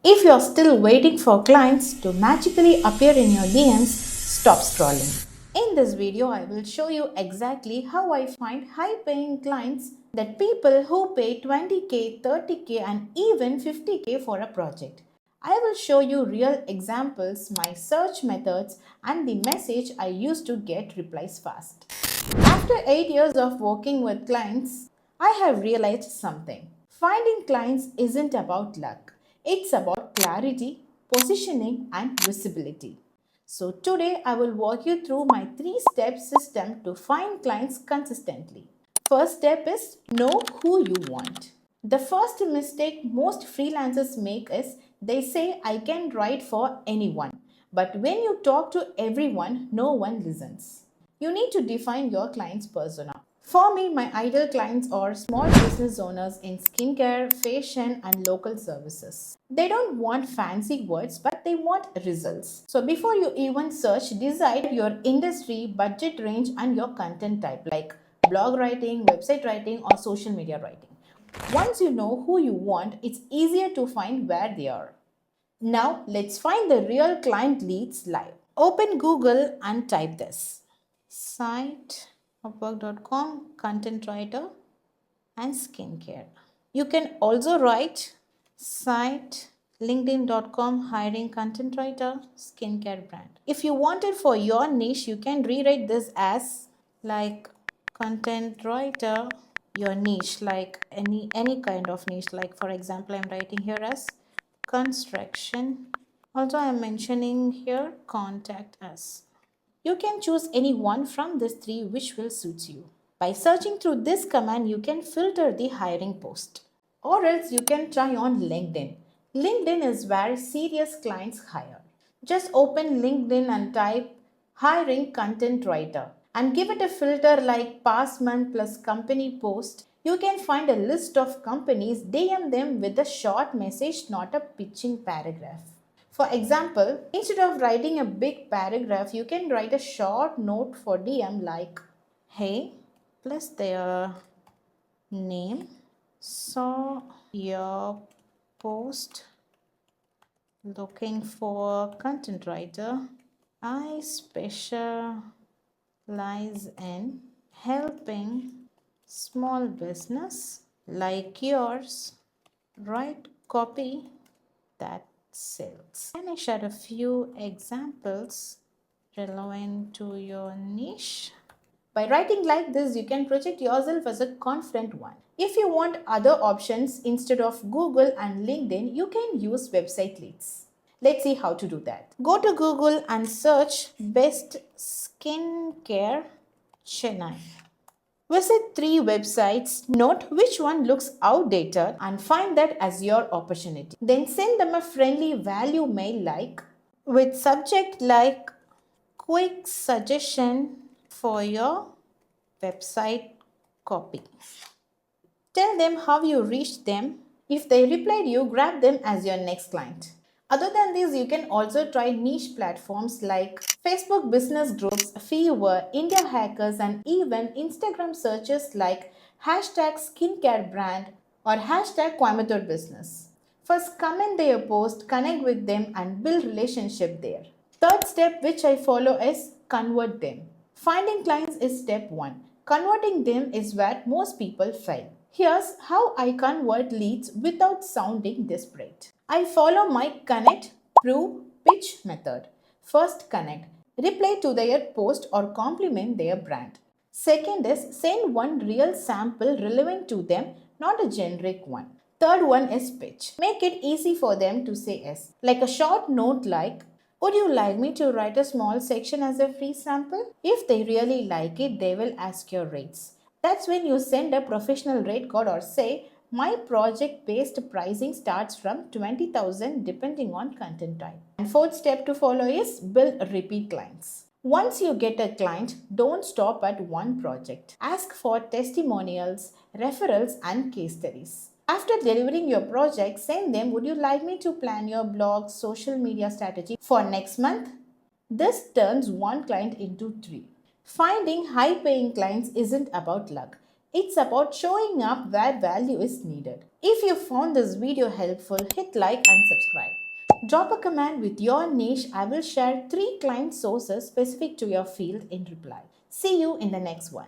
If you're still waiting for clients to magically appear in your DMs, stop scrolling. In this video, I will show you exactly how I find high-paying clients, that people who pay 20k, 30k and even 50k for a project. I will show you real examples, my search methods and the message I use to get replies fast. After 8 years of working with clients, I have realized something. Finding clients isn't about luck. It's about clarity, positioning and visibility. So today I will walk you through my 3-step system to find clients consistently. First step is know who you want. The first mistake most freelancers make is they say I can write for anyone. But when you talk to everyone, no one listens. You need to define your client's persona. For me, my ideal clients are small business owners in skincare, fashion, and local services. They don't want fancy words, but they want results. So before you even search, decide your industry, budget range, and your content type, like blog writing, website writing, or social media writing. Once you know who you want, it's easier to find where they are. Now, let's find the real client leads live. Open Google and type this: site upwork.com, content writer, and skincare. You can also write site linkedin.com, hiring content writer, skincare brand. If you want it for your niche, you can rewrite this as like content writer, your niche, like any kind of niche. Like for example, I'm writing here as construction. Also, I'm mentioning here contact us. You can choose any one from these three which will suit you. By searching through this command, you can filter the hiring post. Or else you can try on LinkedIn. LinkedIn is where serious clients hire. Just open LinkedIn and type hiring content writer and give it a filter like past month plus company post. You can find a list of companies, DM them with a short message, not a pitching paragraph. For example, instead of writing a big paragraph, you can write a short note for DM like, hey, plus their name, saw your post, looking for content writer. I specialize in helping small business like yours write copy that sells. Can I share a few examples relevant to your niche? By writing like this, you can project yourself as a confident one. If you want other options instead of Google and LinkedIn, you can use website leads. Let's see how to do that. Go to Google and search best skincare Chennai. Visit 3 websites, note which one looks outdated and find that as your opportunity. Then send them a friendly value mail like with subject like quick suggestion for your website copy. Tell them how you reached them. If they replied you, grab them as your next client. Other than this, you can also try niche platforms like Facebook business groups, Fiverr, India Hackers, and even Instagram searches like hashtag skincare brand or hashtag Coimbatore business. First, comment their post, connect with them, and build relationship there. Third step which I follow is convert them. Finding clients is step 1. Converting them is where most people fail. Here's how I convert leads without sounding desperate. I follow my connect, prove, pitch method. First, connect. Reply to their post or compliment their brand. Second is send one real sample relevant to them, not a generic one. Third one is pitch. Make it easy for them to say yes. Like a short note like, would you like me to write a small section as a free sample? If they really like it, they will ask your rates. That's when you send a professional rate card or say, my project-based pricing starts from 20,000 depending on content type. And fourth step to follow is build repeat clients. Once you get a client, don't stop at one project. Ask for testimonials, referrals, and case studies. After delivering your project, send them, would you like me to plan your blog, social media strategy for next month? This turns one client into 3. Finding high-paying clients isn't about luck. It's about showing up where value is needed. If you found this video helpful, hit like and subscribe. Drop a comment with your niche. I will share 3 client sources specific to your field in reply. See you in the next one.